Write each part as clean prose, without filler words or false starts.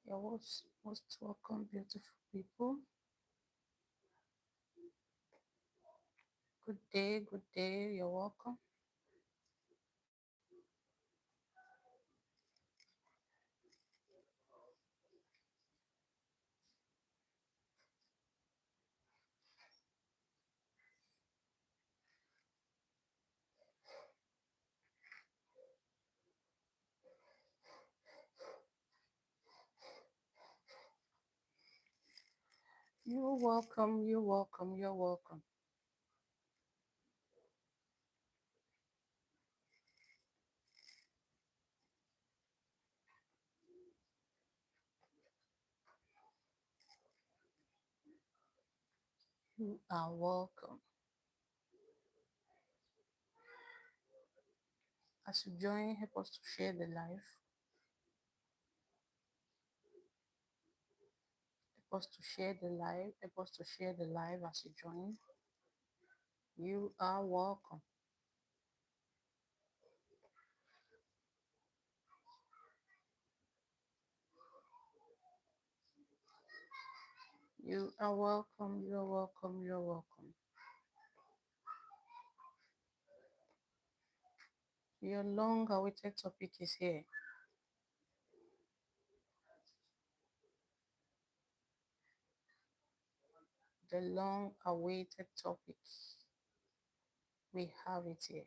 You're most welcome, beautiful people. Good day, good day. You're welcome. You're welcome, you're welcome, you're welcome. You are welcome. As you join, help us to share the life. Help us to share the life. Help us to share the life as you join. You are welcome. You are welcome, you're welcome, you're welcome. Your long awaited topic is here. The long awaited topic. We have it here.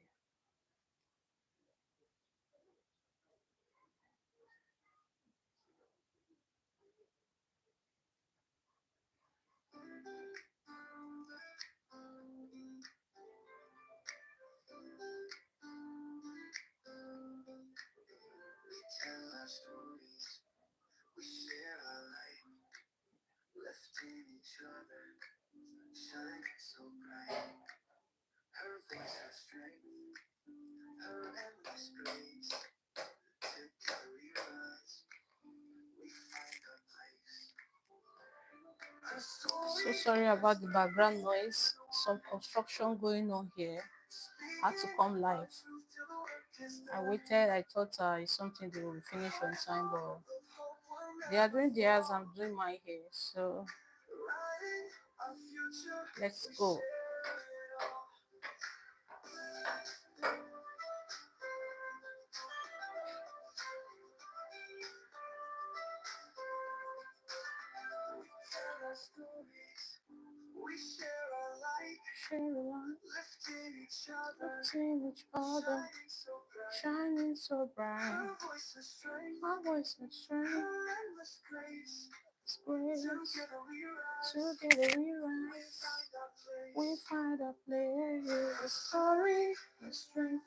So sorry about the background noise. Some construction going on here. Had to come live. I waited. I thought it's something they will finish on time, but they are doing theirs. I'm doing my hair. So let's go. Share a light, lifting each other, shining so bright. My voice is strength, it's grace. Together we rise, we find a place. The story, the strength,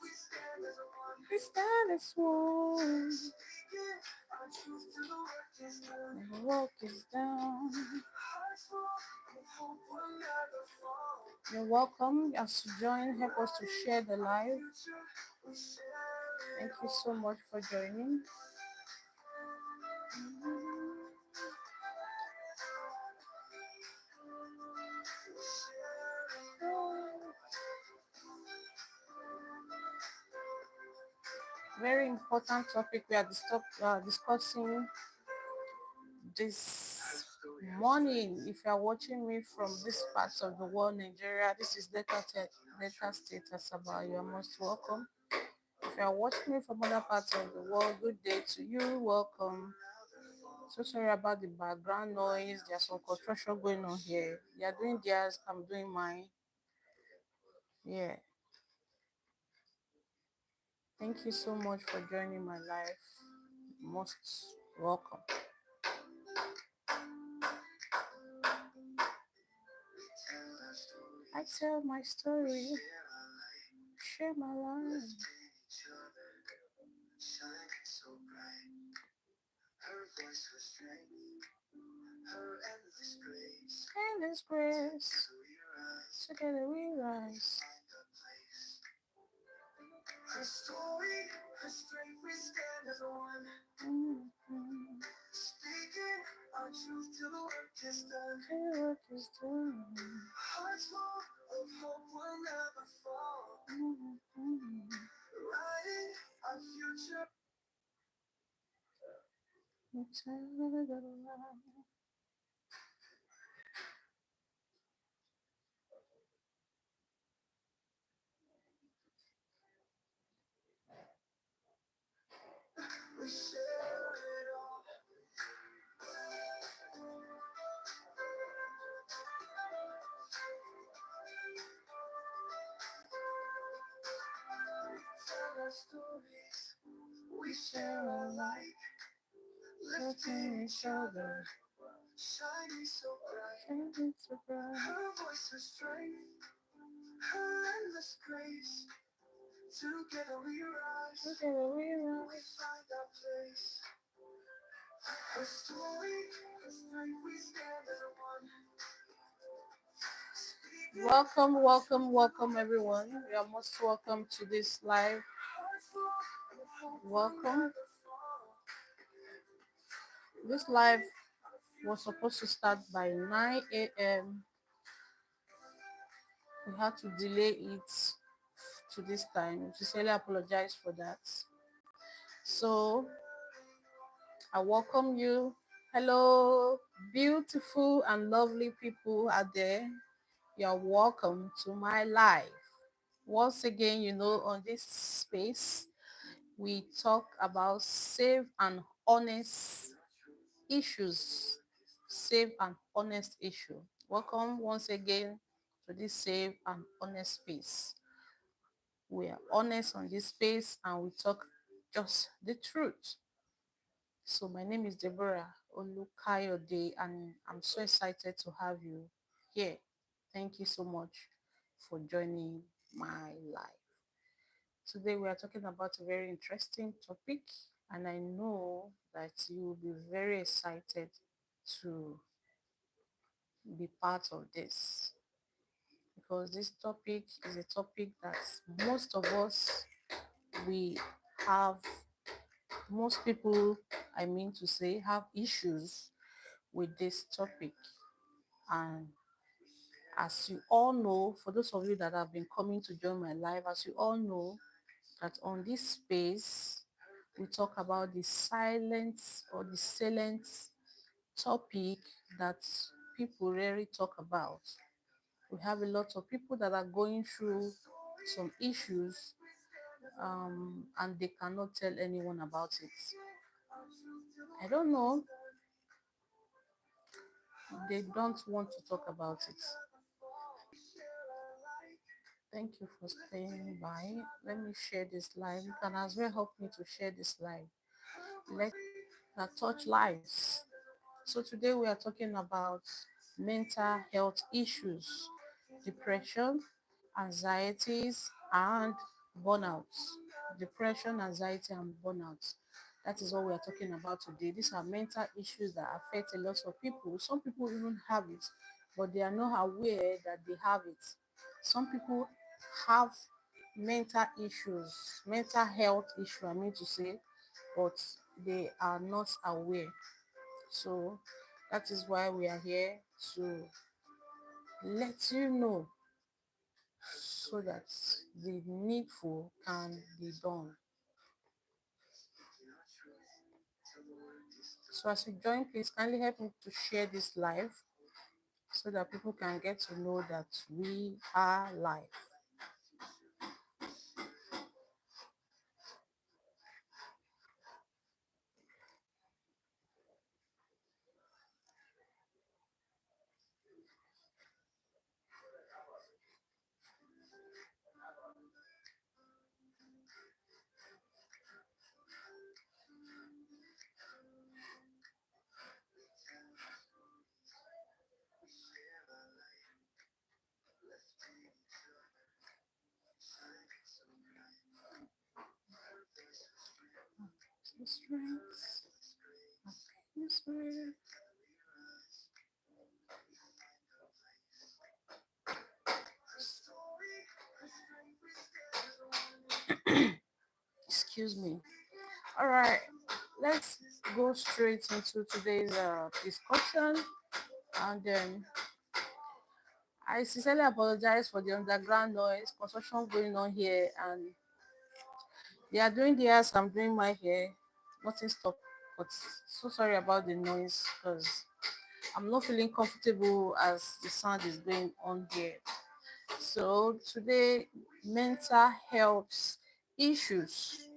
we stand as one. The work is done. You're welcome as you join. Help us to share the live. Thank you so much for joining. Very important topic we are discussing this morning. If you are watching me from this part of the world, Nigeria, this is Delta State Asaba. You are most welcome. If you are watching me from other parts of the world, good day to you. Welcome. So sorry about the background noise. There's some construction going on here. They are doing theirs. I'm doing mine. Yeah. Thank you so much for joining my life. Most welcome. I tell my story, share my life. Endless grace, together we rise. Her story, her strength, we stand as one. Speaking our truth till the work is done. Till the work is done. Hearts full of hope will never fall. Writing our future. We share our light, lifting each other, shining so bright, shining so bright. Her voice is strength, her endless grace. Together we rise, together we rise. We find our place. Her story, her strength, we stand as one. Welcome, welcome, welcome, everyone. You are most welcome to this live. Welcome. This live was supposed to start by 9 a.m. We had to delay it to this time. Sincerely apologize for that. So I welcome you. Hello, beautiful and lovely people out there. You're welcome to my life. Once again, on this space, we talk about safe and honest issues. Safe and honest issue. Welcome once again to this safe and honest space. We are honest on this space and we talk just the truth. So my name is Deborah Olukayode and I'm so excited to have you here. Thank you so much for joining my life. Today we are talking about a very interesting topic and I know that you will be very excited to be part of this because this topic is a topic that most of us we have most people I mean to say have issues with this topic. And as you all know, for those of you that have been coming to join my live, as you all know, that on this space, we talk about the silent or the silent topic that people rarely talk about. We have a lot of people that are going through some issues and they cannot tell anyone about it. I don't know. They don't want to talk about it. Thank you for staying by. Let me share this live. You can as well help me to share this live. Let that touch lives. So today we are talking about mental health issues, depression, anxieties, and burnout. Depression, anxiety, and burnout. That is what we are talking about today. These are mental issues that affect a lot of people. Some people even have it, but they are not aware that they have it. Some people have mental issues, mental health issue, I mean to say, but they are not aware. So that is why we are here to let you know so that the needful can be done. So as you join, please kindly help me to share this live so that people can get to know that we are live. Excuse me. All right, let's go straight into today's discussion. And then I sincerely apologize for the underground noise, construction going on here, and they are doing theirs, I'm doing my hair. Nothing stop. But so sorry about the noise because I'm not feeling comfortable as the sound is going on here. So today, mental health issues,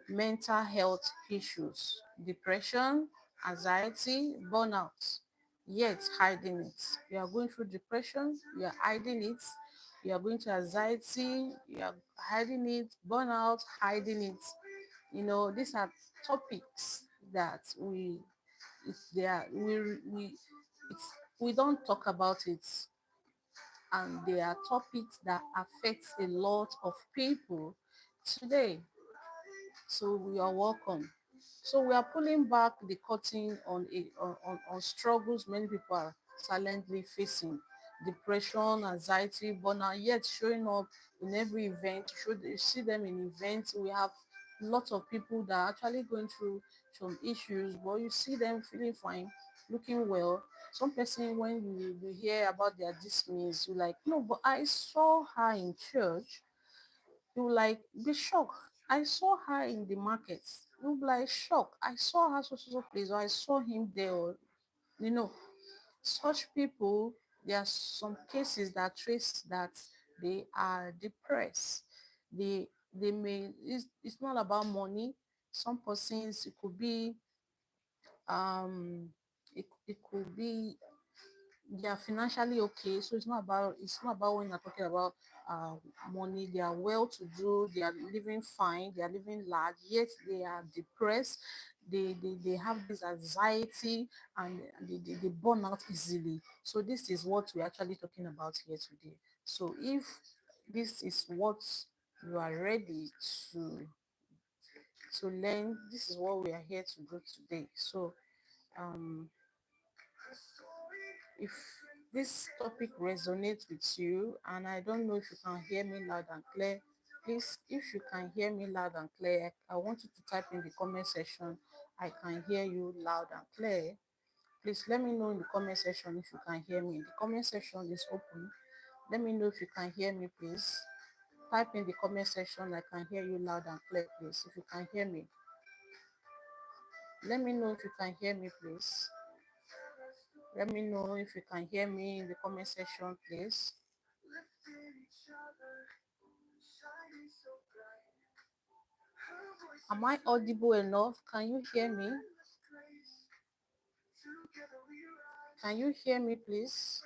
mental health issues, depression, anxiety, burnout, yet hiding it. You are going through depression, you are hiding it. You are going to anxiety, you are hiding it, burnout, hiding it. These are topics that they are we don't talk about it, and they are topics that affect a lot of people today. So we are welcome. So we are pulling back the curtain on struggles many people are silently facing. Depression, anxiety, burnout, yet showing up in every event. You see them in events. We have lots of people that are actually going through some issues, but you see them feeling fine, looking well. Some person, when you hear about their dismiss, you like, no, but I saw her in church. You will like be shocked. I saw her in the market. You'll be like shocked. I saw her so place, or I saw him there. Or, you know, such people, there are some cases that trace that they are depressed. They may it's not about money. Some persons it could be um it could be they are financially okay. So it's not about when you're talking about uh, money. They are well to do, they are living fine, they are living large, yet they are depressed. They have this anxiety, and they burn out easily. So this is what we're actually talking about here today. So if this is what you are ready to to learn, this is what we are here to do today. So um if this topic resonates with you, and I don't know if you can hear me loud and clear, please, if you can hear me loud and clear, I want you to type in the comment section, I can hear you loud and clear. Please let me know in the comment section if you can hear me. The comment section is open. Let me know if you can hear me, please. Type in the comment section, I can hear you loud and clear, please. If you can hear me, let me know if you can hear me, please. Let me know if you can hear me in the comment section, please. Am I audible enough? Can you hear me? Can you hear me, please?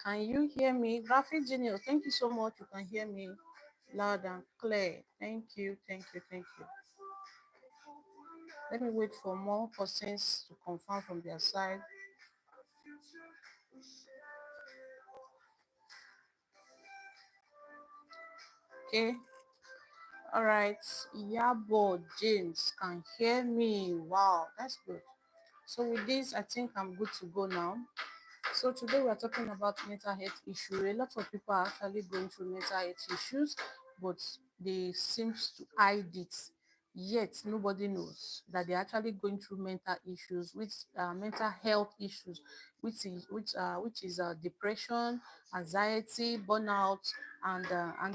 Can you hear me? Graphic Genius, thank you so much. You can hear me loud and clear. Thank you, thank you, thank you. Let me wait for more persons to confirm from their side. Okay. All right. Yabo James can hear me. Wow, that's good. So with this, I think I'm good to go now. So today we are talking about mental health issue. A lot of people are actually going through mental health issues, but they seems to hide it. Yet nobody knows that they're actually going through mental issues, mental health issues, which is depression, anxiety, burnout, and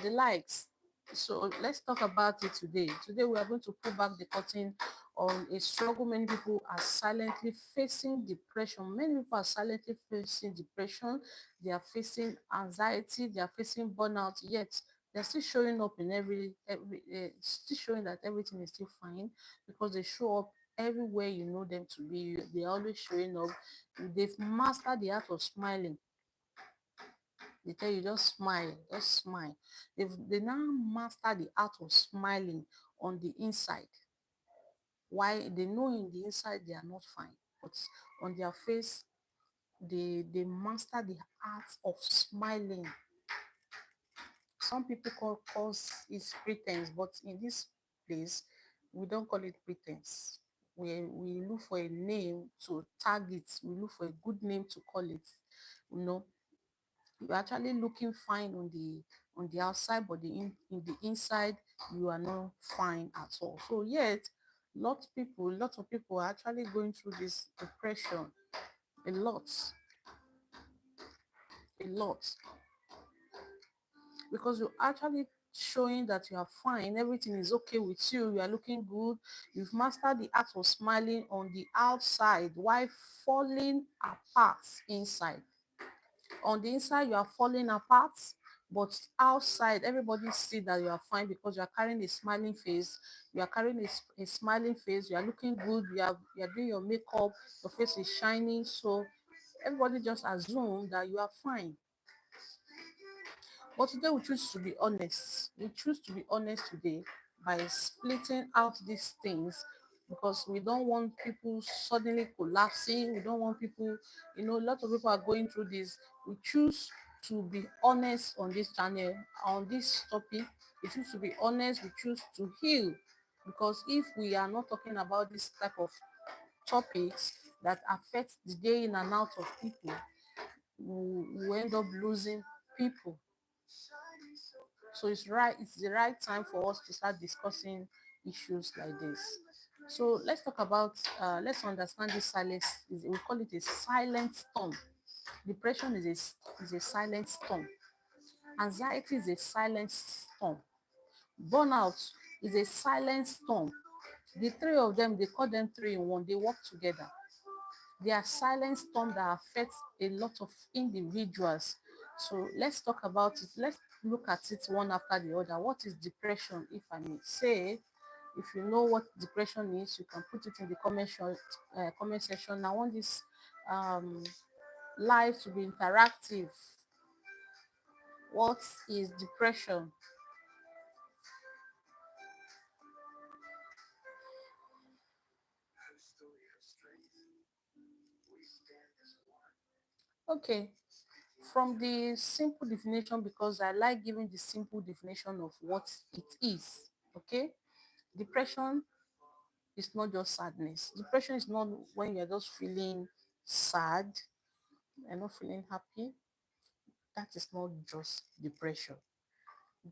the likes. So let's talk about it today. Today we are going to pull back the curtain on a struggle many people are silently facing. Depression. Many people are silently facing depression. They are facing anxiety. They are facing burnout. Yet they're still showing up in still showing that everything is still fine because they show up everywhere you know them to be. They're always showing up. They've mastered the art of smiling. They tell you just smile, just smile. They now master the art of smiling on the inside. Why they know in the inside they are not fine, but on their face they master the art of smiling. Some people calls it pretense, but in this place we don't call it pretense. We look for a name to tag it. We look for a good name to call it. You know, you're actually looking fine on the outside, but in the inside you are not fine at all. So yet lot of people are actually going through this depression. A lot, a lot, because you actually showing that you are fine, everything is okay with you, you are looking good. You've mastered the art of smiling on the outside while falling apart inside. On the inside, you are falling apart, but outside, everybody see that you are fine because you are carrying a smiling face. You are carrying a smiling face. You are looking good. You are doing your makeup. Your face is shining. So everybody just assume that you are fine. But today we choose to be honest. We choose to be honest today by splitting out these things because we don't want people suddenly collapsing. We don't want people, a lot of people are going through this. We choose to be honest on this channel, on this topic. We choose to be honest. We choose to heal because if we are not talking about this type of topics that affect the day in and out of people, we end up losing people. So it's the right time for us to start discussing issues like this. So let's talk about, let's understand this silence. We call it a silent storm. Depression is a silent storm. Anxiety is a silent storm. Burnout is a silent storm. The three of them, they call them three in one. They work together. They are silent storms that affect a lot of individuals. So let's talk about it. Let's look at it one after the other. What is depression, if I may say? If you know what depression is, you can put it in the comment section. I want this um, live to be interactive. What is depression? Okay, from the simple definition, because I like giving the simple definition of what it is. Okay, depression is not just sadness. Depression is not when you're just feeling sad and not feeling happy. That is not just depression.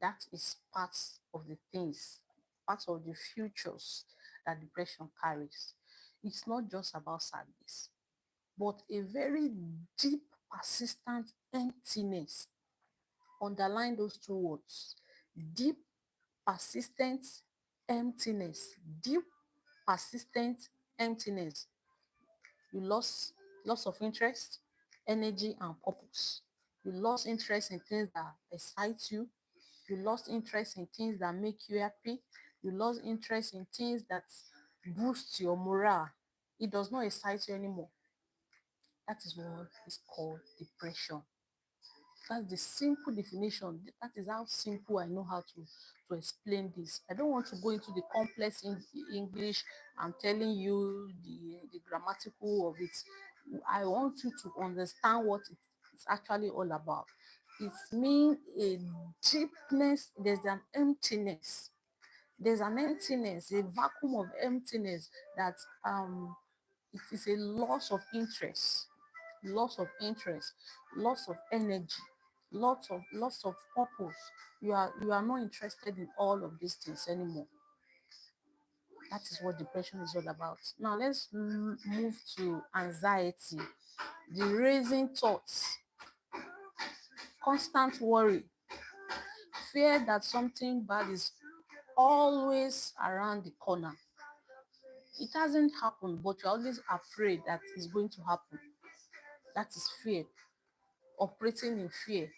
That is part of the things, part of the futures that depression carries. It's not just about sadness, but a very deep, persistent emptiness. Underline those two words. Deep, persistent emptiness. Deep, persistent emptiness. You loss of interest, energy, and purpose. You lost interest in things that excite you. You lost interest in things that make you happy. You lost interest in things that boost your morale. It does not excite you anymore. That is what is called depression. That's the simple definition. That is how simple I know how to explain this. I don't want to go into the complex English. I'm telling you the grammatical of it. I want you to understand what it's actually all about. It means a deepness, there's an emptiness. There's an emptiness, a vacuum of emptiness that it is a loss of interest, loss of energy, loss of purpose. You are not interested in all of these things anymore. That is what depression is all about. Now let's move to anxiety, the raising thoughts, constant worry, fear that something bad is always around the corner. It hasn't happened, but you're always afraid that it's going to happen. That is fear, operating in fear,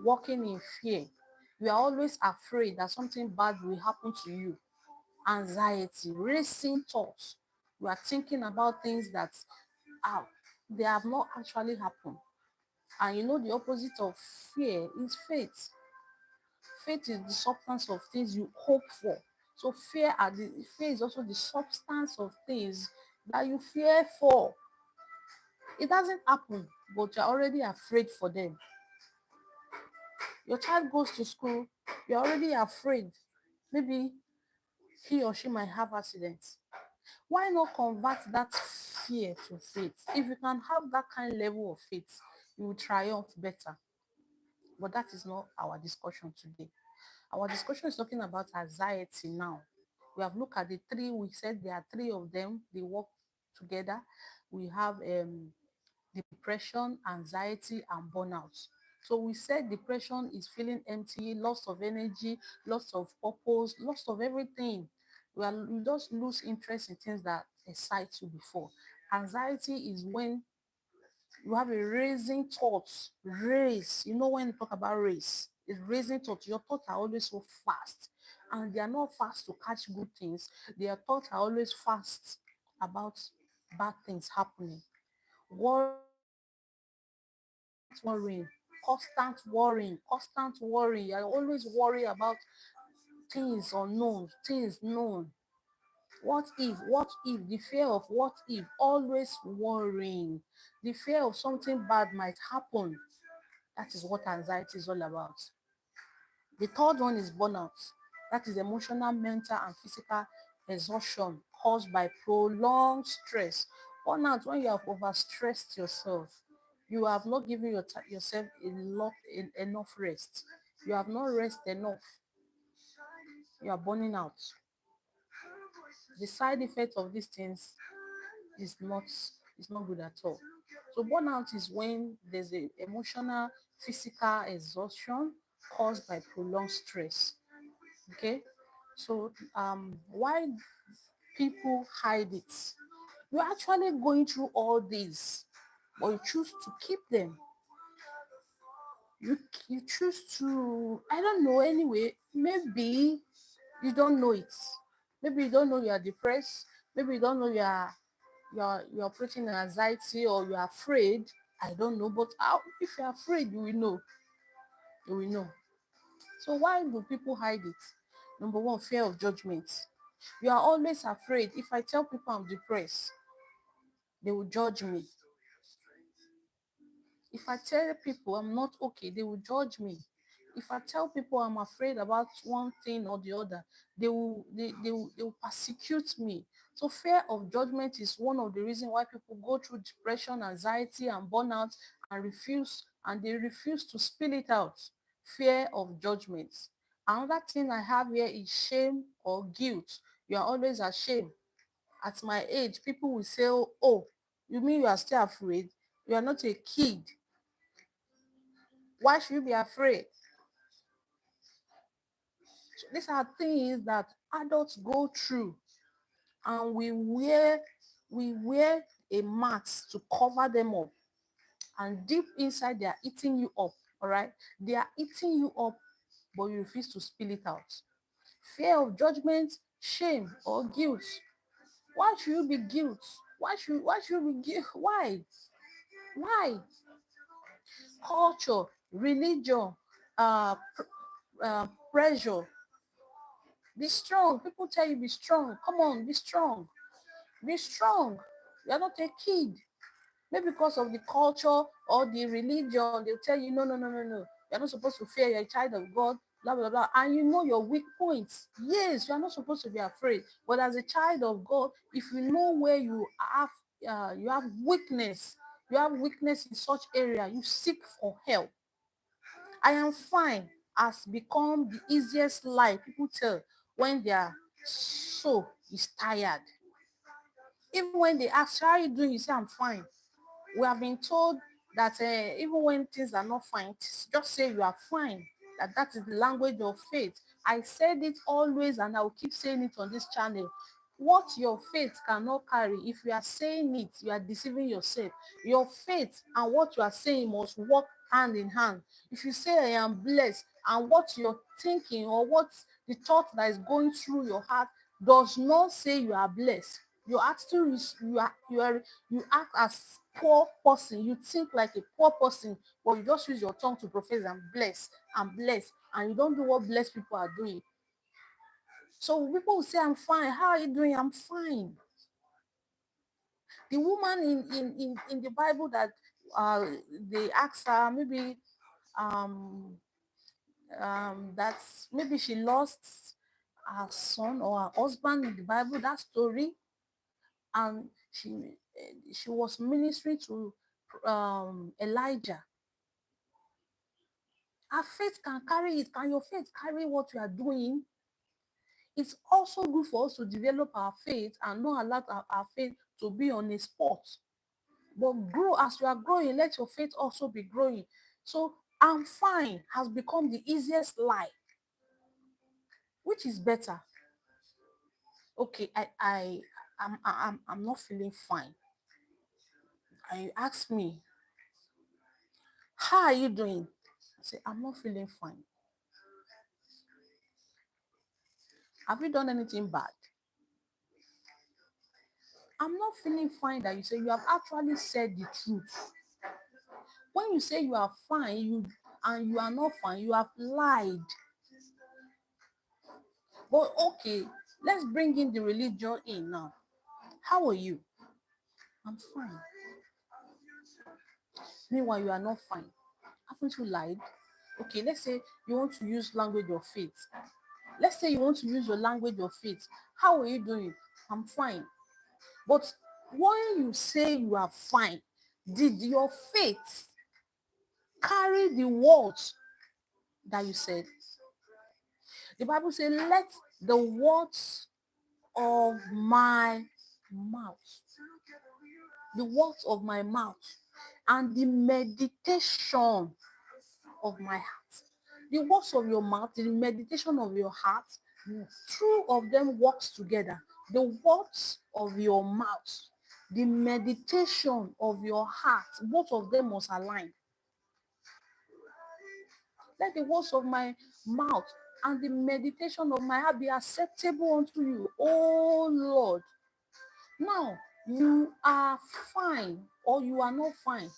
walking in fear. You are always afraid that something bad will happen to you. Anxiety, racing thoughts. You are thinking about things that are they have not actually happened. And you know the opposite of fear is faith. Faith is the substance of things you hope for. So fear is also the substance of things that you fear for. It doesn't happen, but you're already afraid for them. Your child goes to school, you're already afraid. Maybe he or she might have accidents. Why not convert that fear to faith? If you can have that kind of level of faith, you will triumph better. But that is not our discussion today. Our discussion is talking about anxiety now. We have looked at the three, we said there are three of them, they work together. We have depression, anxiety, and burnout. So we said depression is feeling empty, loss of energy, loss of purpose, loss of everything. We just lose interest in things that excite you before. Anxiety is when you have a racing thoughts, race. You know, when you talk about race, it's racing thoughts. Your thoughts are always so fast, and they are not fast to catch good things. Their thoughts are always fast about bad things happening. Constant worrying, constant worrying. You're always worried about things unknown, things known. What if? What if? The fear of what if, always worrying. The fear of something bad might happen. That is what anxiety is all about. The third one is burnout. That is emotional, mental, and physical exhaustion caused by prolonged stress. Burnout, when you have overstressed yourself, you have not given yourself enough rest. You have not rest enough. You are burning out. The side effect of these things is not good at all. So burnout is when there's a emotional, physical exhaustion caused by prolonged stress. Okay, so why people hide it? You're actually going through all these, but you choose to keep them. You choose to, I don't know, anyway. Maybe you don't know it. Maybe you don't know you are depressed. Maybe you don't know you're operating in anxiety, or you're afraid. I don't know, but how, if you're afraid, you will know. You will know. So why do people hide it? Number one, fear of judgment. You are always afraid. If I tell people I'm depressed, they will judge me. If I tell people I'm not okay, they will judge me. If I tell people I'm afraid about one thing or the other, they will persecute me. So fear of judgment is one of the reasons why people go through depression, anxiety, and burnout, and they refuse to spill it out. Fear of judgment. Another thing I have here is shame or guilt. You are always ashamed. At my age, people will say, oh, you mean you are still afraid? You are not a kid. Why should you be afraid? So these are things that adults go through, and we wear a mask to cover them up. And deep inside, they are eating you up. All right, they are eating you up, but you refuse to spill it out. Fear of judgment, shame, or guilt. Why should you be guilt? Why should you be guilt? Why? Culture, religion, pressure. Be strong. People tell you be strong. Come on, be strong. Be strong. You're not a kid. Maybe because of the culture or the religion, they'll tell you, no, no, no, no, no. You're not supposed to fear. You're a child of God, blah, blah, blah. And you know your weak points. Yes, you're not supposed to be afraid. But as a child of God, if you know where you have weakness, you have weakness in such area, you seek for help. I am fine has become the easiest lie people tell when their soul is tired. Even when they ask, how are you doing? You say, I'm fine. We have been told that even when things are not fine, just say you are fine. That is the language of faith. I said it always, and I will keep saying it on this channel. What your faith cannot carry, if you are saying it, you are deceiving yourself. Your faith and what you are saying must work hand in hand. If you say I am blessed, and what you're thinking, or what the thought that is going through your heart does not say you are blessed, your attitude is you act as poor person. You think like a poor person, but you just use your tongue to profess I'm blessed, and you don't do what blessed people are doing. So people will say, I'm fine. How are you doing? I'm fine. The woman in the Bible that they asked her, maybe um that's maybe she lost her son or her husband in the Bible, that story, and she was ministering to Elijah. Our faith can carry it. Can your faith carry what you are doing? It's also good for us to develop our faith and not allow our faith to be on a spot. But grow as you are growing, let your faith also be growing. So I'm fine has become the easiest lie. Which is better? Okay, I'm not feeling fine. And you ask me, how are you doing? I say, I'm not feeling fine. Have you done anything bad? I'm not feeling fine. That you say, you have actually said the truth. When you say you are fine, and you are not fine, you have lied. But okay, let's bring in the religion in now. How are you? I'm fine. Meanwhile, you are not fine. Haven't you lied? Okay, let's say you want to use language of faith. Let's say you want to use your language of faith. How are you doing? I'm fine. But when you say you are fine, did your faith carry the words that you said? The Bible says, let the words of my mouth, the words of my mouth, and the meditation of my heart. The words of your mouth, the meditation of your heart, two of them works together. The words of your mouth, the meditation of your heart, both of them must align. Let the words of my mouth and the meditation of my heart be acceptable unto you, oh Lord. Now, you are fine or you are not fine.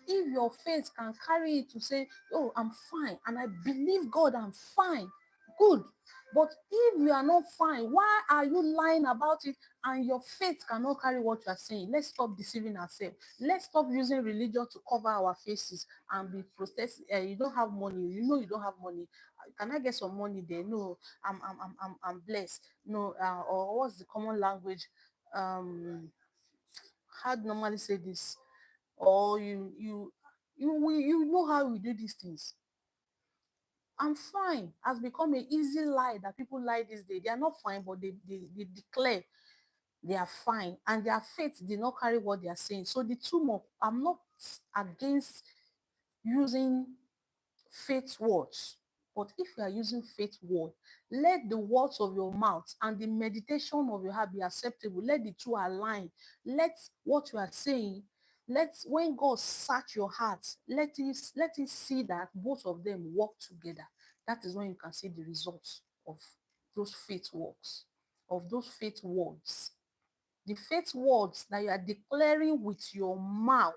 If your faith can carry it to say, oh, I'm fine, and I believe God, I'm fine, good. But if you are not fine, why are you lying about it and your faith cannot carry what you are saying? Let's stop deceiving ourselves. Let's stop using religion to cover our faces and be protesting. You don't have money. You know you don't have money. Can I get some money there? No, I'm blessed. No, or what's the common language? How do normally say this? Or you know how we do these things. I'm fine has become an easy lie that people lie this day. They are not fine, but they declare they are fine, and their faith did not carry what they are saying. So the two more, I'm not against using faith words. But if you are using faith word, let the words of your mouth and the meditation of your heart be acceptable. Let the two align. Let what you are saying, let when God search your heart, let it see that both of them work together. That is when you can see the results of those faith works, of those faith words. The faith words that you are declaring with your mouth,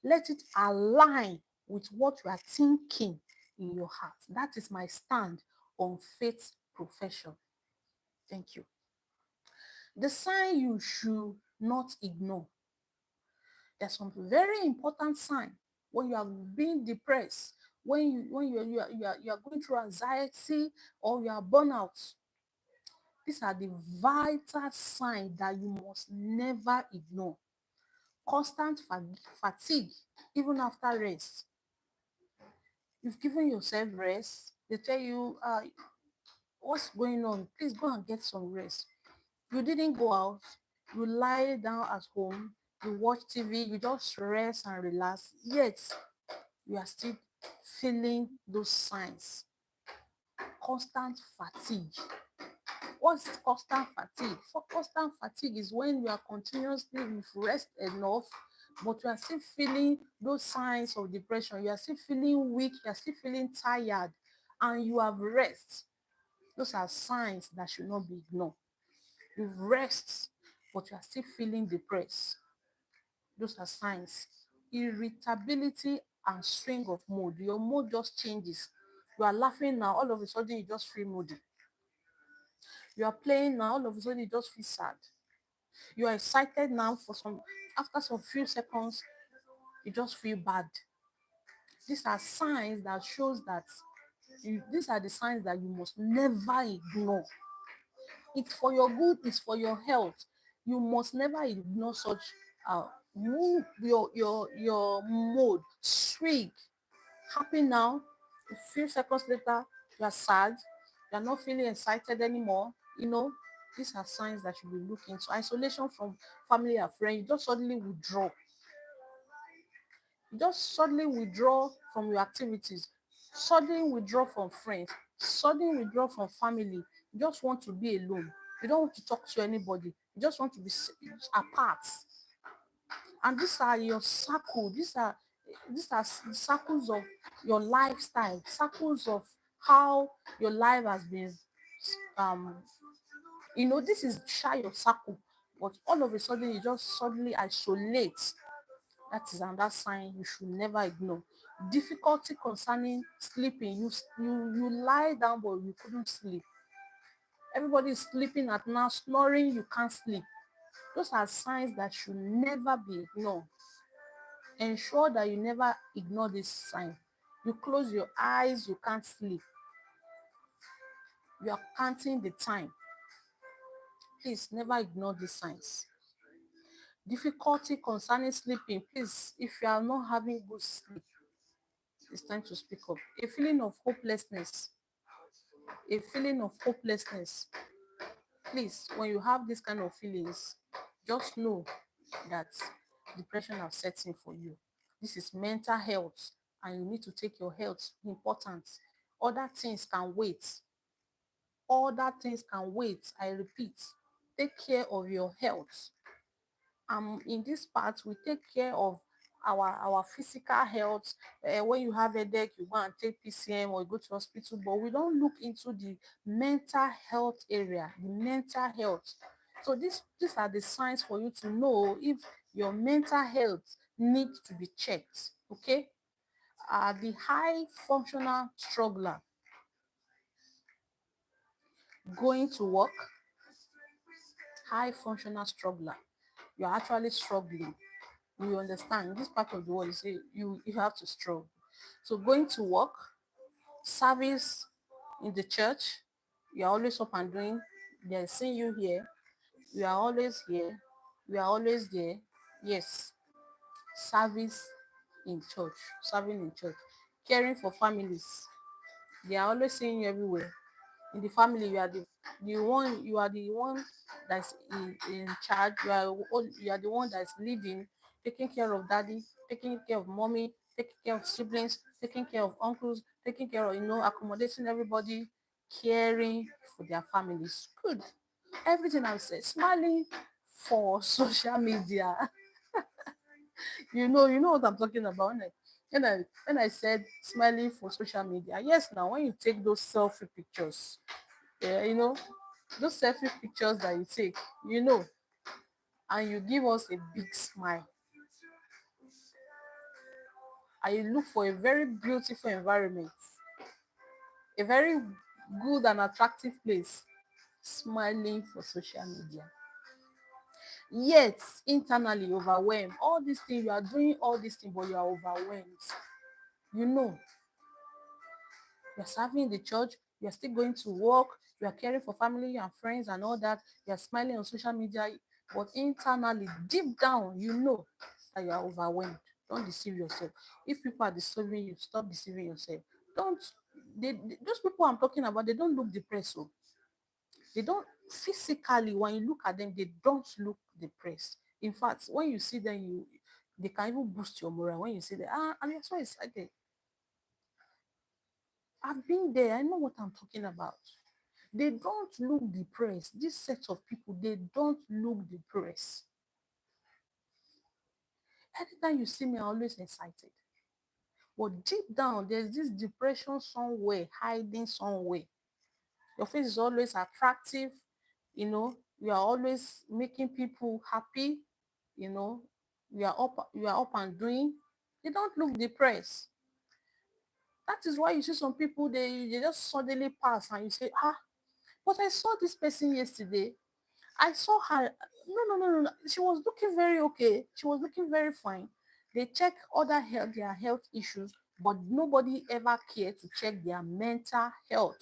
let it align with what you are thinking in your heart. That is my stand on faith profession. Thank you. The sign you should not ignore. There's some very important sign when you are being depressed, when you are going through anxiety or you are burnout. These are the vital signs that you must never ignore. Constant fatigue, even after rest. You've given yourself rest. They tell you, what's going on? Please go and get some rest. You didn't go out. You lie down at home. You watch TV. You just rest and relax. Yet, you are still feeling those signs. Constant fatigue. What's constant fatigue? For constant fatigue is when you are continuously, you've rest enough, but you are still feeling those signs of depression. You are still feeling weak. You are still feeling tired, and you have rest. Those are signs that should not be ignored. You've rest, but you are still feeling depressed. Those are signs. Irritability and swing of mood. Your mood just changes. You are laughing now, all of a sudden you just feel moody. You are playing now, all of a sudden you just feel sad. You are excited now after some few seconds, you just feel bad. These are signs that shows that these are the signs that you must never ignore. It's for your good, it's for your health. You must never ignore such mood, your mode, swing. Happy now, a few seconds later, you are sad, you are not feeling excited anymore. These are signs that you will look into. Isolation from family and friends, you just suddenly withdraw. You just suddenly withdraw from your activities, suddenly withdraw from friends, suddenly withdraw from family. You just want to be alone. You don't want to talk to anybody. You just want to be apart. And these are your circle. These are circles of your lifestyle, circles of how your life has been. Um, this is shy your circle, but all of a sudden you just suddenly isolate. That is another sign you should never ignore. Difficulty concerning sleeping. You lie down but you couldn't sleep. Everybody is sleeping at night, snoring, you can't sleep. Those are signs that should never be ignored. Ensure that you never ignore this sign. You close your eyes, you can't sleep. You are counting the time. Please never ignore these signs. Difficulty concerning sleeping. Please, if you are not having good sleep, it's time to speak up. A feeling of hopelessness. A feeling of hopelessness. Please, when you have this kind of feelings, just know that depression has set in for you. This is mental health, and you need to take your health important. Other things can wait. Other things can wait. I repeat, take care of your health. In this part, we take care of our physical health. When you have a headache, you go and take PCM or you go to hospital, but we don't look into the mental health area, the mental health. So these are the signs for you to know if your mental health needs to be checked. Okay. The high functional struggler, going to work. High functional struggler, you're actually struggling. You understand? This part of the world, you say you have to struggle. So going to work, service in the church, you're always up and doing. They're seeing you here. You are always here. We are always there. Yes. Service in church, serving in church, caring for families. They are always seeing you everywhere. In the family, you are the one that's in charge. You are the one that's leading, taking care of daddy, taking care of mommy, taking care of siblings, taking care of uncles, taking care of accommodating everybody, caring for their families. Good. Everything I've said, smiling for social media. You know what I'm talking about when I said smiling for social media. Yes, now when you take those selfie pictures, yeah, those selfie pictures that you take, and you give us a big smile, and you look for a very beautiful environment, a very good and attractive place, smiling for social media. Yet internally overwhelmed. All these things you are doing, all these things, but you are overwhelmed. You know, you're serving in the church, you're still going to work, you are caring for family and friends and all that, you're smiling on social media, but internally, deep down, you know that you are overwhelmed. Don't deceive yourself. If people are deceiving you, stop deceiving yourself. Don't those people I'm talking about, they don't look depressed. So they don't physically, when you look at them, they don't look depressed. In fact, when you see them, they can even boost your morale. When you see them, and you're so excited. I've been there. I know what I'm talking about. They don't look depressed. This set of people, they don't look depressed. Anytime you see me, I'm always excited. But deep down, there's this depression somewhere, hiding somewhere. Your face is always attractive. You are always making people happy. You know, you are up and doing. They don't look depressed. That is why you see some people, they just suddenly pass and you say, but I saw this person yesterday. I saw her. No, no, no, no, no. She was looking very okay. She was looking very fine. They check their health issues, but nobody ever cared to check their mental health.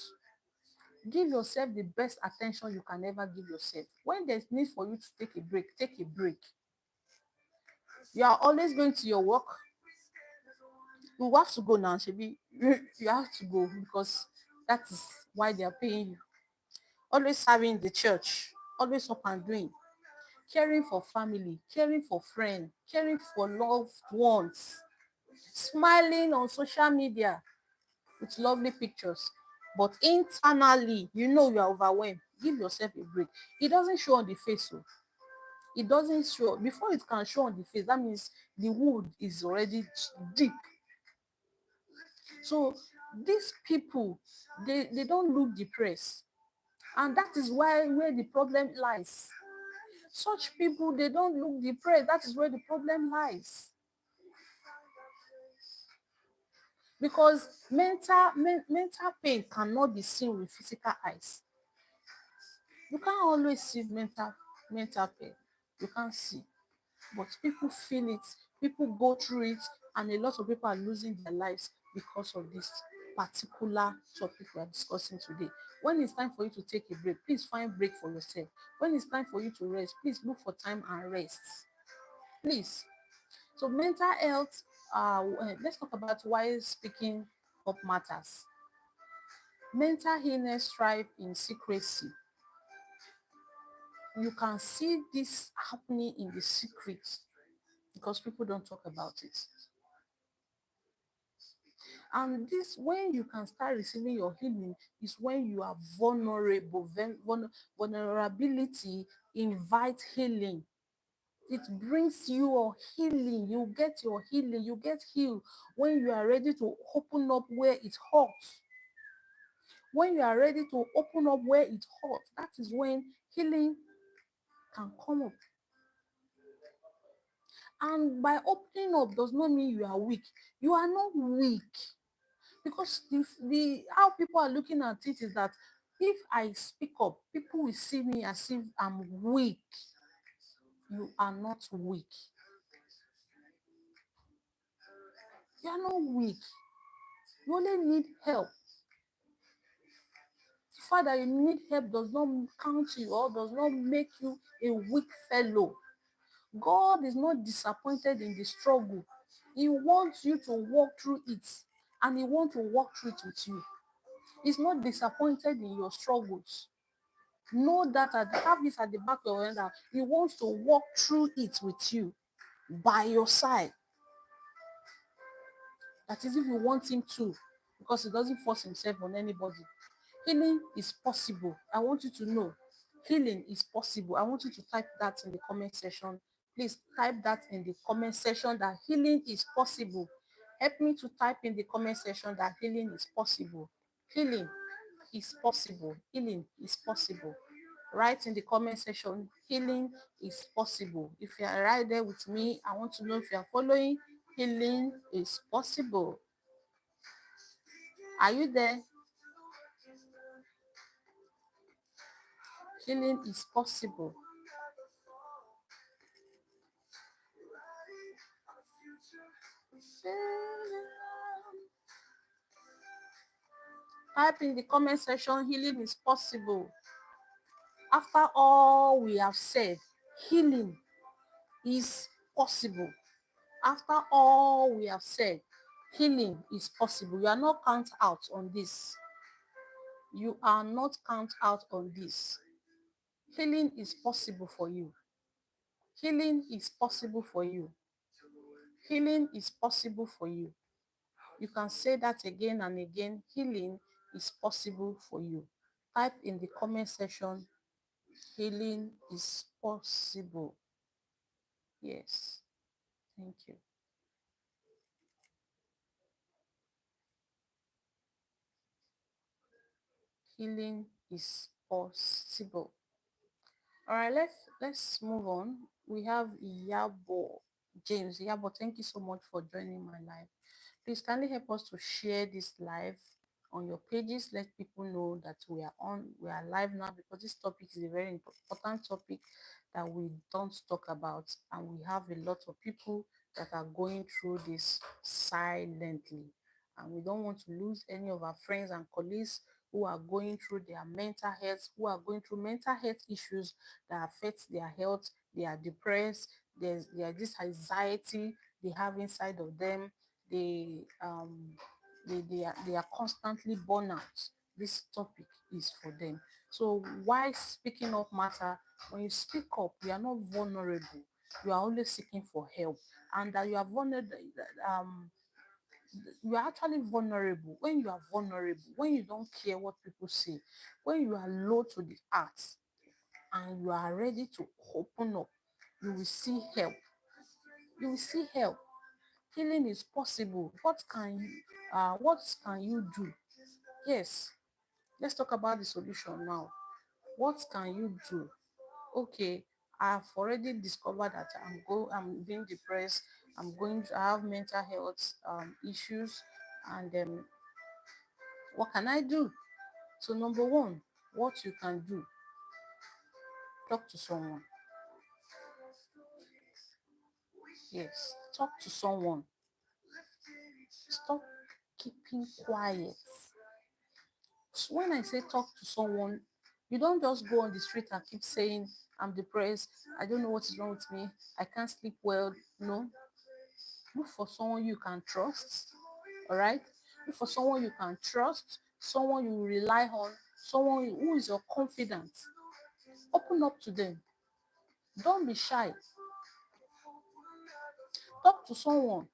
Give yourself the best attention you can ever give yourself. When there's need for you to take a break, take a break. You are always going to your work. You have to go now, Shebi. You have to go because that is why they are paying you. Always serving the church, always up and doing, caring for family, caring for friends, caring for loved ones. smiling on social media with lovely pictures, but internally, you are overwhelmed. Give yourself a break. It doesn't show on the face, so it doesn't show. Before it can show on the face, that means the wound is already deep. So these people, they don't look depressed, and that is where the problem lies. Such people, they don't look depressed. That is where the problem lies. Because mental pain cannot be seen with physical eyes. You can't always see mental pain. You can't see. But people feel it, people go through it, and a lot of people are losing their lives because of this particular topic we are discussing today. When it's time for you to take a break, please find break for yourself. When it's time for you to rest, please look for time and rest. Please. So mental health, let's talk about why speaking up matters. Mental illness thrive in secrecy. You can see this happening in the secret because people don't talk about it. And this, when you can start receiving your healing, is when you are vulnerable. Vulnerability invites healing. It brings your healing. You get your healing. You get healed when you are ready to open up where it hurts. When you are ready to open up where it hurts, that is when healing can come up. And by opening up does not mean you are weak. You are not weak. Because the how people are looking at it is that if I speak up, people will see me as if I'm weak. You are not weak. You are not weak. You only need help. The fact that you need help does not count you or does not make you a weak fellow. God is not disappointed in the struggle. He wants you to walk through it, and He wants to walk through it with you. He's not disappointed in your struggles. Know that, have this at the back of your head, that He wants to walk through it with you, by your side. That is, if you want Him to, because He doesn't force Himself on anybody. Healing is possible. I want you to know healing is possible. I want you to type that in the comment section. Please type that in the comment section, that healing is possible. Help me to type in the comment section that healing is possible. Healing is possible. Healing is possible. Write in the comment section, healing is possible. If you are right there with me, I want to know if you are following. Healing is possible. Are you there? Healing is possible. Type in the comment section, healing is possible. After all we have said, healing is possible. After all we have said, healing is possible. You are not count out on this. You are not count out on this. Healing is possible for you. Healing is possible for you. Healing is possible for you. You can say that again and again. Healing is possible for you. Type in the comment section, healing is possible. Yes. Thank you. Healing is possible. All right, let's move on. We have Yabo James. Yabo, thank you so much for joining my live. Please kindly help us to share this live on your pages. Let people know that we are live now, because this topic is a very important topic that we don't talk about, and we have a lot of people that are going through this silently, and we don't want to lose any of our friends and colleagues who are going through their mental health, who are going through mental health issues that affect their health. They are depressed. There's this anxiety they have inside of them. They um they they are, they are constantly burnout. This topic is for them. So why speaking up matter? When you speak up, you are not vulnerable. You are only seeking for help, and that you are vulnerable. You are actually vulnerable. When you are vulnerable, when you don't care what people say, when you are low to the heart and you are ready to open up, you will see help. You will see help. Healing is possible. What can you do? Yes, let's talk about the solution now. What can you do? Okay, I've already discovered that I'm being depressed. I have mental health issues, and what can I do? So number one, what you can do, talk to someone. Yes, talk to someone. Stop keeping quiet. So when I say talk to someone, you don't just go on the street and keep saying, I'm depressed, I don't know what is wrong with me, I can't sleep well. No, look for someone you can trust. All right, look for someone you can trust, someone you rely on, someone who is your confidant. Open up to them. Don't be shy. Talk to someone.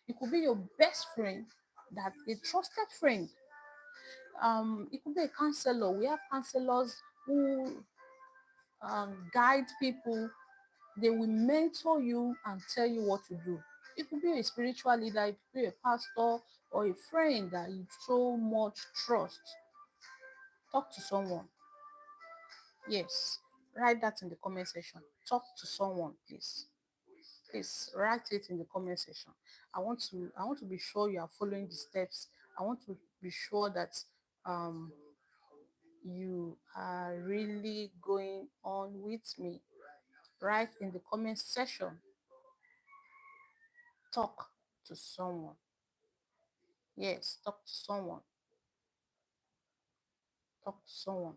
It could be your best friend, that a trusted friend. It could be a counselor. We have counselors who guide people. They will mentor you and tell you what to do. It could be a spiritual leader, it could be a pastor or a friend that you so much trust. Talk to someone. Yes, write that in the comment section. Talk to someone, please. Please write it in the comment section. I want to be sure you are following the steps. I want to be sure that um you are really going on with me. Write in the comment section. Talk to someone. Yes, talk to someone. Talk to someone.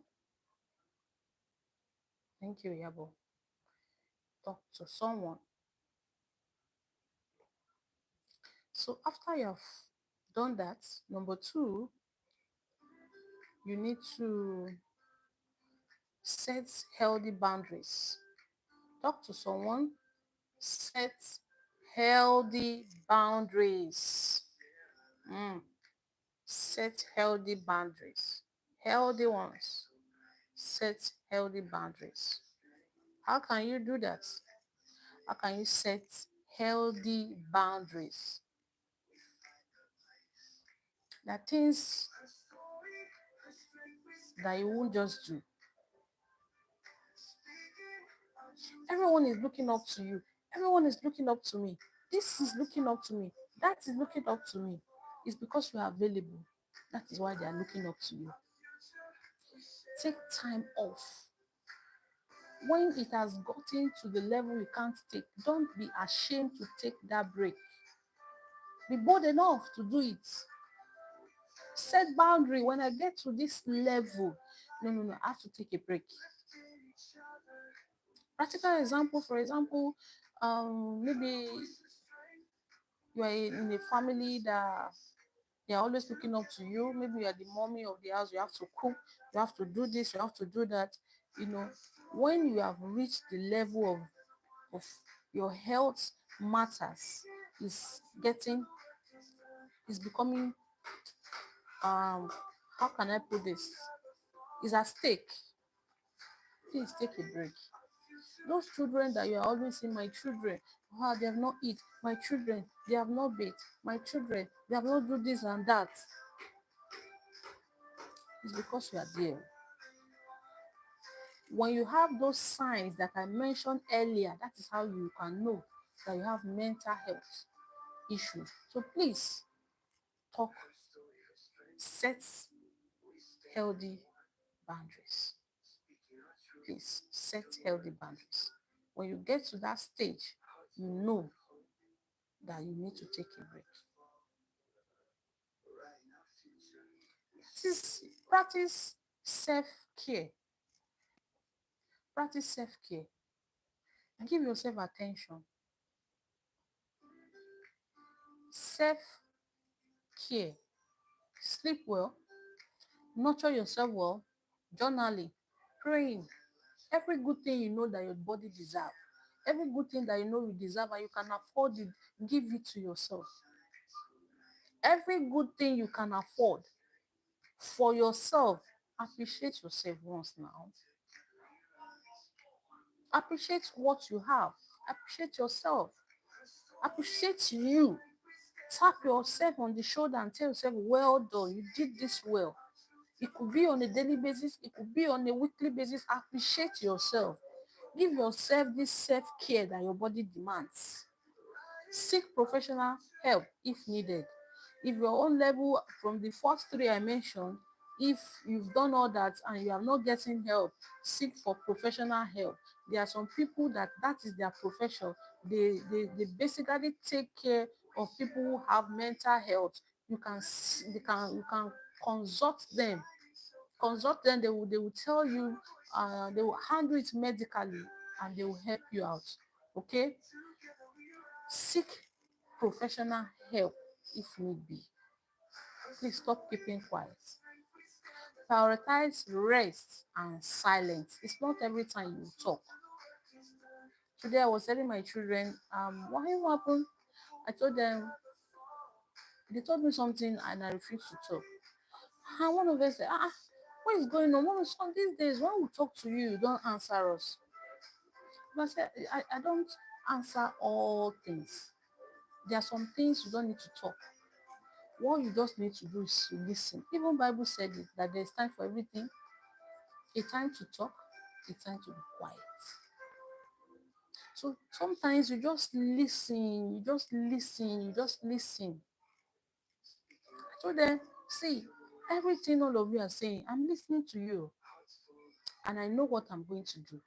Thank you, Yabo. Talk to someone. So after you have done that, number two, you need to set healthy boundaries. Talk to someone. Set healthy boundaries. Mm. Set healthy boundaries. Healthy ones. Set healthy boundaries. How can you do that? How can you set healthy boundaries? There are things that you won't just do. Everyone is looking up to you. Everyone is looking up to me. This is looking up to me. That is looking up to me. It's because you are available. That is why they are looking up to you. Take time off. When it has gotten to the level you can't take, don't be ashamed to take that break. Be bold enough to do it. Set boundary. When I get to this level, no, I have to take a break. Practical example, for example, maybe you are in a family that they are always looking up to you. Maybe you are the mommy of the house. You have to cook. You have to do this. You have to do that. You know, when you have reached the level of your health matters, is getting is becoming how can I put this? Is at stake. Please take a break. Those children that you are always saying, my children, they have not eat. My children, they have not bathed. My children, they have not do this and that. It's because you are there. When you have those signs that I mentioned earlier, that is how you can know that you have mental health issues. So please talk, set healthy boundaries. Please set healthy boundaries. When you get to that stage, you know that you need to take a break. Practice self-care. Practice self-care. Give yourself attention. Self-care. Sleep well. Nurture yourself well. Journaling. Praying. Every good thing you know that your body deserves. Every good thing that you know you deserve and you can afford it, give it to yourself. Every good thing you can afford for yourself, appreciate yourself once now. Appreciate what you have. Appreciate yourself. Appreciate you. Tap yourself on the shoulder and tell yourself, well done, you did this well. It could be on a daily basis, it could be on a weekly basis. Appreciate yourself. Give yourself this self-care that your body demands. Seek professional help if needed. If your own level from the first three I mentioned, if you've done all that and you are not getting help, seek for professional help. There are some people that is their profession. They basically take care of people who have mental health. You can consult them. Consult them. They will tell you. They will handle it medically and they will help you out. Okay. Seek professional help if need be. Please stop keeping quiet. Prioritize rest and silence. It's not every time you talk. Today I was telling my children, what happened? I told them, they told me something and I refused to talk. And one of them said, what is going on? One of some these days when we talk to you, you don't answer us. But I said, I don't answer all things. There are some things you don't need to talk. What you just need to do is to listen. Even Bible said it, that there's time for everything. A time to talk, a time to be quiet. So sometimes you just listen, you just listen, you just listen. I told them, see, everything all of you are saying, I'm listening to you and I know what I'm going to do.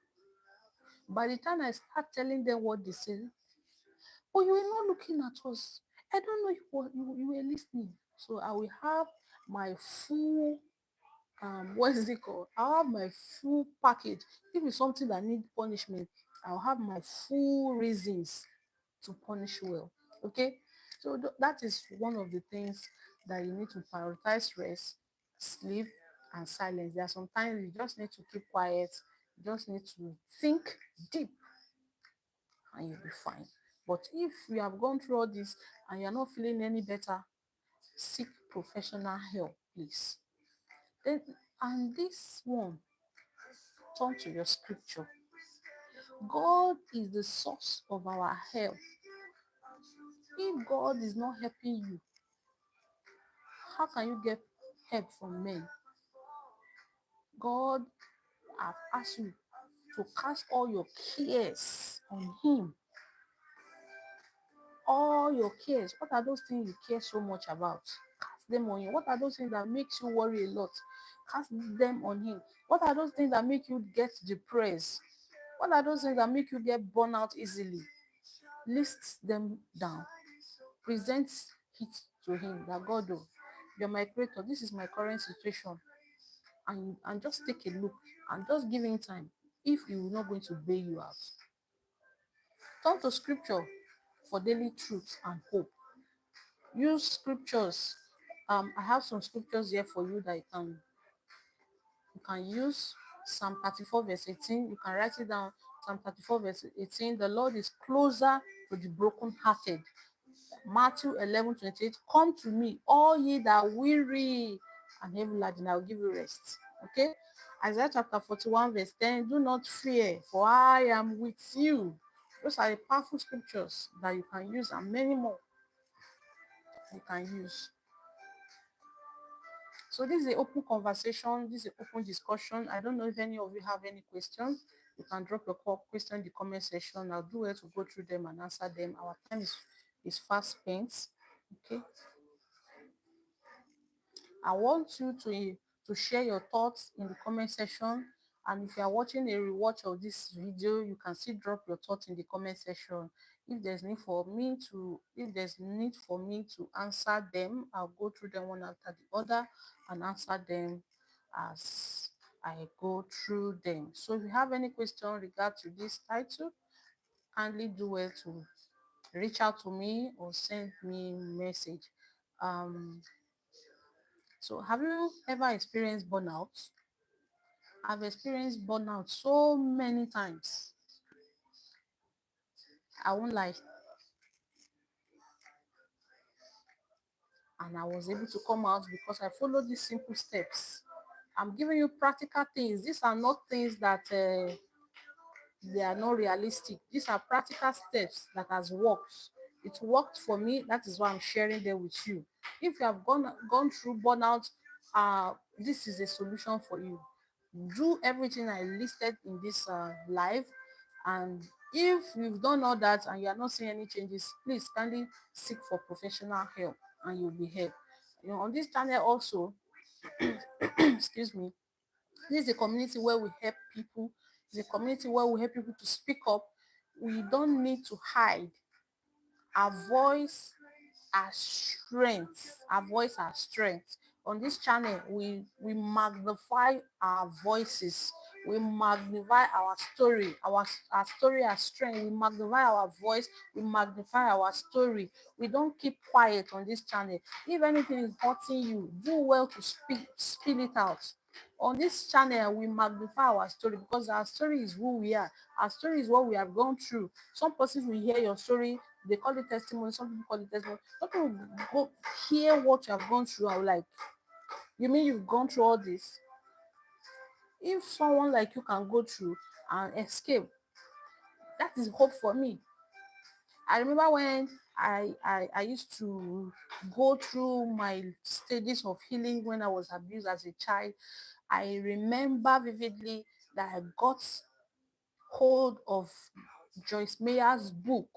By the time I start telling them what they say, oh, you were not looking at us. I don't know you were listening. So I will have my full what is it called? I'll have my full package. If it's something that needs punishment, I'll have my full reasons to punish well. Okay, so that is one of the things that you need to prioritize: rest, sleep, and silence. There are sometimes you just need to keep quiet, you just need to think deep and you'll be fine. But if you have gone through all this and you're not feeling any better, seek professional help, please. Then, and this one, turn to your scripture. God is the source of our help. If God is not helping you, how can you get help from men? God has asked you to cast all your cares on Him. All your cares. What are those things you care so much about? Cast them on Him. What are those things that makes you worry a lot? Cast them on Him. What are those things that make you get depressed? What are those things that make you get burnout easily? List them down. Present it to Him that God, oh, you're my creator. This is my current situation. And just take a look and just give Him time. If He will not going to bail you out, turn to scripture for daily truth and hope. Use scriptures. I have some scriptures here for you that you can use. Psalm 34 verse 18. You can write it down. Psalm 34 verse 18. The Lord is closer to the brokenhearted. Matthew 11:28. Come to me, all ye that weary and heavy laden, I will give you rest. Okay. Isaiah chapter 41 verse 10. Do not fear, for I am with you. Those are the powerful scriptures that you can use, and many more you can use. So this is an open conversation. This is an open discussion. I don't know if any of you have any questions. You can drop your question in the comment section. I'll do it to go through them and answer them. Our time is fast spent. Okay. I want you to share your thoughts in the comment section. And if you are watching a rewatch of this video, you can still drop your thoughts in the comment section. If there's need for me to answer them, I'll go through them one after the other and answer them as I go through them. So if you have any question regard to this title, kindly do well to reach out to me or send me a message. So have you ever experienced burnout? I've experienced burnout so many times. I won't lie. and I was able to come out because I followed these simple steps. I'm giving you practical things. These are not things that they are not realistic. These are practical steps that has worked. It worked for me. That is why I'm sharing them with you. If you have gone through burnout, this is a solution for you. Do everything I listed in this live, and if you've done all that and you are not seeing any changes, please kindly seek for professional help, and you'll be helped. On this channel also, excuse me, this is a community where we help people. It's a community where we help people to speak up. We don't need to hide. Our voice, our strength. Our voice, our strength. On this channel, we magnify our voices. We magnify our story. Our story, our strength. We magnify our voice. We magnify our story. We don't keep quiet on this channel. If anything is hurting you, do well to spill it out. On this channel, we magnify our story because our story is who we are. Our story is what we have gone through. Some persons will hear your story, they call it testimony, some people call it testimony. Some people go hear what you have gone through. I'm like, you mean you've gone through all this? If someone like you can go through and escape, that is hope for me. I remember when I used to go through my stages of healing when I was abused as a child. I remember vividly that I got hold of Joyce Meyer's book,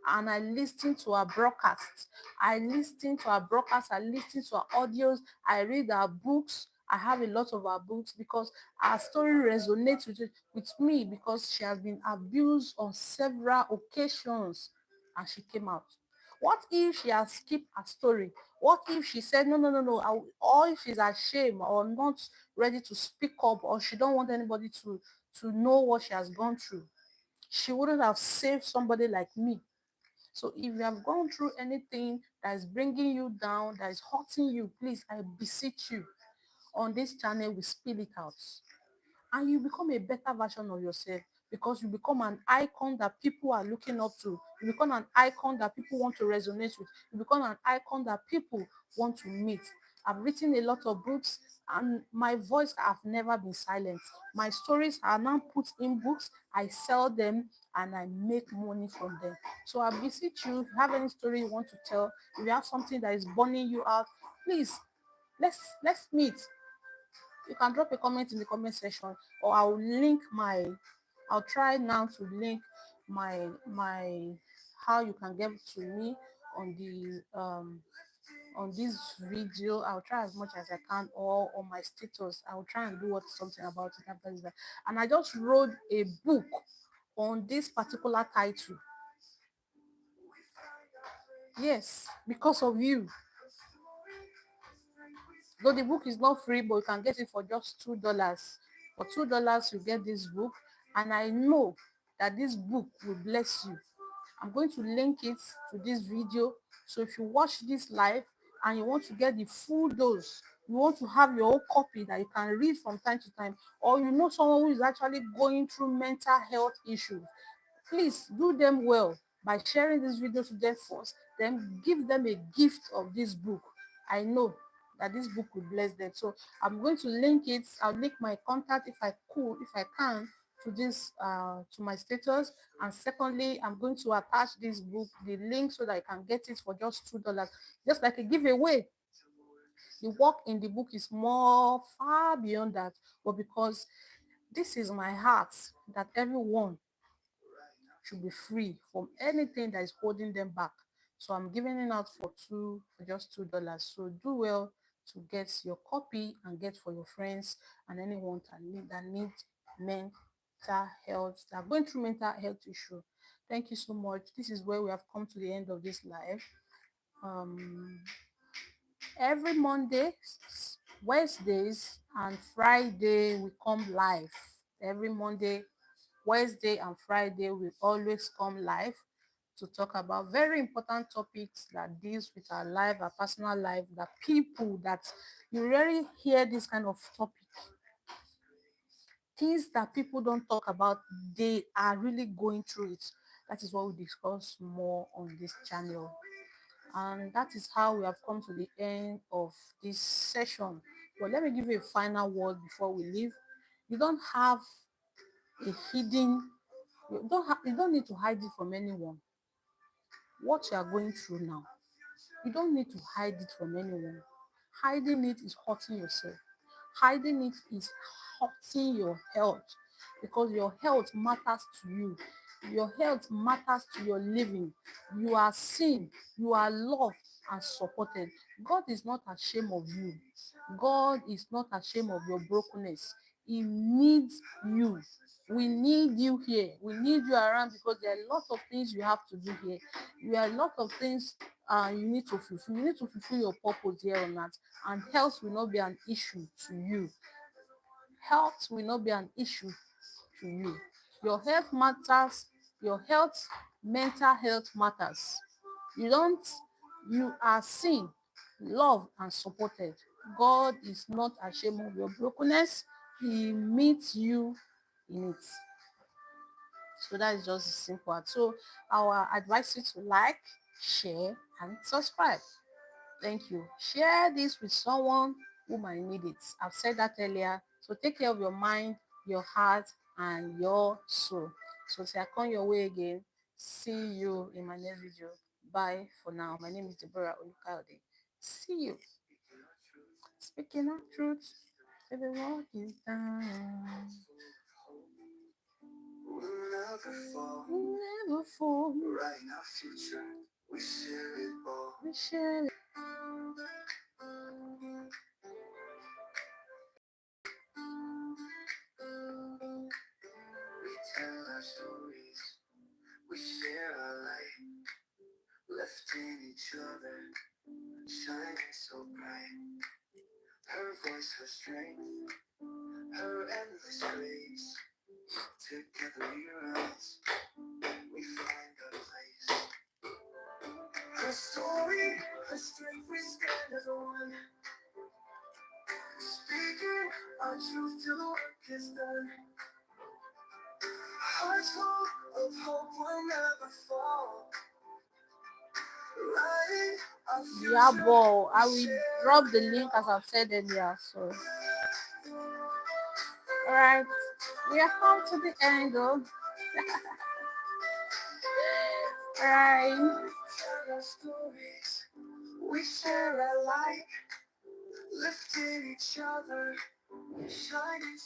and I listened to her broadcasts. I listened to her broadcasts. I listened to her audios. I read her books. I have a lot of her books because her story resonates with me because she has been abused on several occasions and she came out. What if she has skipped her story? What if she said, no, no, no, no, or if she's ashamed or not ready to speak up, or she don't want anybody to know what she has gone through? She wouldn't have saved somebody like me. So if you have gone through anything that is bringing you down, that is hurting you, please, I beseech you, on this channel, we spill it out. And you become a better version of yourself because you become an icon that people are looking up to. You become an icon that people want to resonate with. You become an icon that people want to meet. I've written a lot of books and my voice have never been silent. My stories are now put in books. I sell them and I make money from them. So I beseech you, if you have any story you want to tell, if you have something that is burning you out, please, let's meet. You can drop a comment in the comment section, or I'll try now to link my how you can get to me on the on this video. I'll try as much as I can, or on my status. I'll try and do something about it after this. And I just wrote a book on this particular title. Yes, because of you. Though the book is not free, but you can get it for just $2. For $2, you get this book, and I know that this book will bless you. I'm going to link it to this video. So if you watch this live and you want to get the full dose, you want to have your own copy that you can read from time to time, or you know someone who is actually going through mental health issues, please do them well by sharing this video to them first, then give them a gift of this book. I know that this book will bless them. So I'm going to link it. I'll link my contact if I can, to this to my status. And secondly, I'm going to attach this book, the link, so that I can get it for just $2, just like a giveaway. The work in the book is more far beyond that, but because this is my heart, that everyone should be free from anything that is holding them back. So I'm giving it out for just $2. So do well to get your copy and get for your friends and anyone that need mental health, that are going through mental health issue. Thank you so much. This is where we have come to the end of this live. Um, every Monday, Wednesdays, and Friday we come live. Every Monday, Wednesday, and Friday we always come live to talk about very important topics that deals with our life, our personal life, that people that you rarely hear this kind of topic. Things that people don't talk about, they are really going through it. That is what we discuss more on this channel. And that is how we have come to the end of this session. But let me give you a final word before we leave. You don't have a hidden, you don't need to hide it from anyone. What you are going through now, you don't need to hide it from anyone. Hiding it is hurting yourself. Hiding it is hurting your health, because your health matters to you. Your health matters to your living. You are seen, you are loved and supported. God is not ashamed of you. God is not ashamed of your brokenness. He needs you. We need you here. We need you around, because there are a lot of things you have to do here. There are a lot of things you need to fulfill. You need to fulfill your purpose here on earth, and health will not be an issue to you. Health will not be an issue to you. Your health matters. Your health, mental health matters. You don't, you are seen, loved, and supported. God is not ashamed of your brokenness. He meets you in it. So that is just simple. So I will advise you to like, share, and subscribe. Thank you. Share this with someone who might need it. I've said that earlier. So take care of your mind, your heart, and your soul. So till I come your way again, see you in my next video. Bye for now. My name is Deborah Olukayode. See you. Speaking of truth, the world is done. We'll never fall. We'll never fall. Right in our future, we share it all. We share it. We tell our stories, we share our light, lifting each other, shining so bright. Her voice, her strength, her endless grace. Together we rise, we find our place. Her story, her strength, we stand as one. Speaking our truth till the work is done. Hearts full of hope will never fall. Yeah, boy. I will drop the link as I've said earlier. So, alright, we have come to the end, though. Alright. We share a light, lifting each other, shining.